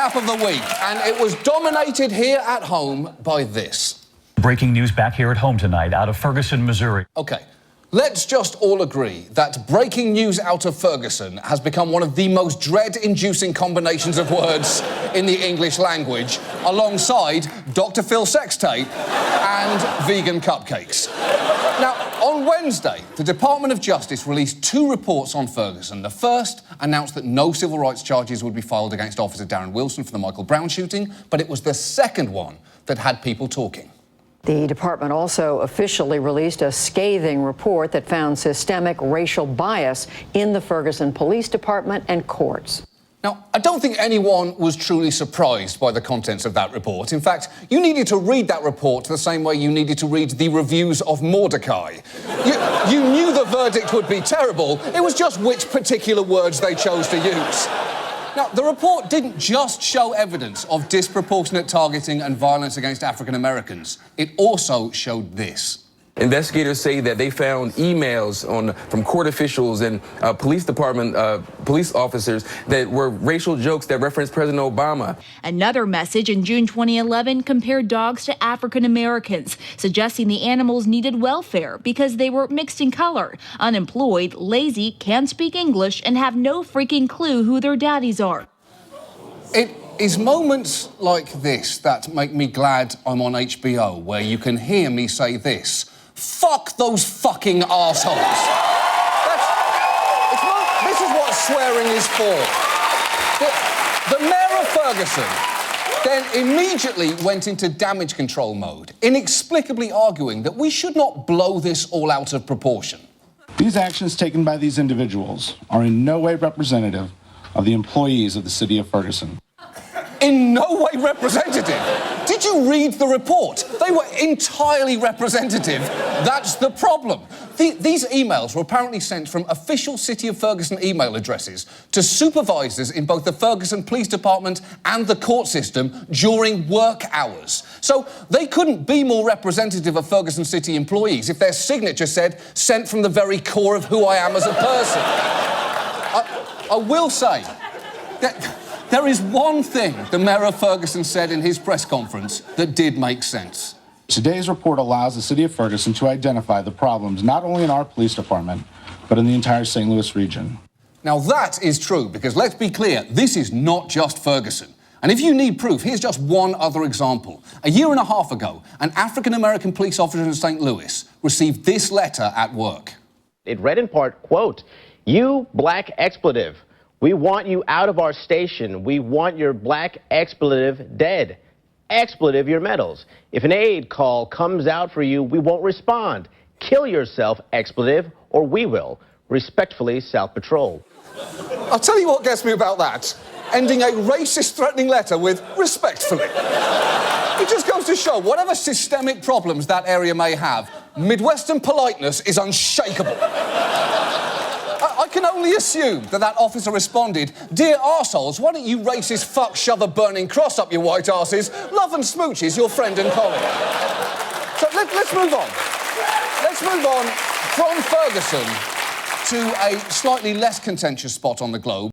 recap of the week, and it was dominated here at home by this. Breaking news back here at home tonight out of Ferguson, Missouri. Okay, let's just all agree that breaking news out of Ferguson has become one of the most dread-inducing combinations of words in the English language, alongside Dr. Phil sex tape and vegan cupcakes. Now, on Wednesday, the Department of Justice released 2 reports on Ferguson. The first announced that no civil rights charges would be filed against Officer Darren Wilson for the Michael Brown shooting, but it was the second one that had people talking. The department also officially released a scathing report that found systemic racial bias in the Ferguson Police Department and courts. Now, I don't think anyone was truly surprised by the contents of that report. In fact, you needed to read that report the same way you needed to read the reviews of Mordecai. You knew the verdict would be terrible. It was just which particular words they chose to use. Now, the report didn't just show evidence of disproportionate targeting and violence against African Americans. It also showed this. Investigators say that they found emails from court officials and police department police officers that were racial jokes that referenced President Obama. Another message in June 2011 compared dogs to African Americans, suggesting the animals needed welfare because they were mixed in color, unemployed, lazy, can't speak English, and have no freaking clue who their daddies are. It is moments like this that make me glad I'm on HBO, where you can hear me say this. Fuck those fucking arseholes. This is what swearing is for. The mayor of Ferguson then immediately went into damage control mode, inexplicably arguing that we should not blow this all out of proportion. These actions taken by these individuals are in no way representative of the employees of the city of Ferguson. In no way representative. Did you read the report? They were entirely representative. That's the problem. These emails were apparently sent from official City of Ferguson email addresses to supervisors in both the Ferguson Police Department and the court system during work hours. So they couldn't be more representative of Ferguson City employees if their signature said, sent from the very core of who I am as a person. I will say that there is one thing the mayor of Ferguson said in his press conference that did make sense. Today's report allows the city of Ferguson to identify the problems not only in our police department, but in the entire St. Louis region. Now that is true, because let's be clear, this is not just Ferguson. And if you need proof, here's just one other example. A year and a half ago, an African-American police officer in St. Louis received this letter at work. It read in part, quote, "You black expletive. We want you out of our station. We want your black expletive dead. Expletive your medals. If an aid call comes out for you, we won't respond. Kill yourself, expletive, or we will. Respectfully, South Patrol." I'll tell you what gets me about that. Ending a racist, threatening letter with respectfully. It just goes to show, whatever systemic problems that area may have, Midwestern politeness is unshakable. I can only assume that officer responded, "Dear arseholes, why don't you racist fuck shove a burning cross up your white arses? Love and smooches, your friend and colleague." So let's move on. Let's move on from Ferguson to a slightly less contentious spot on the globe.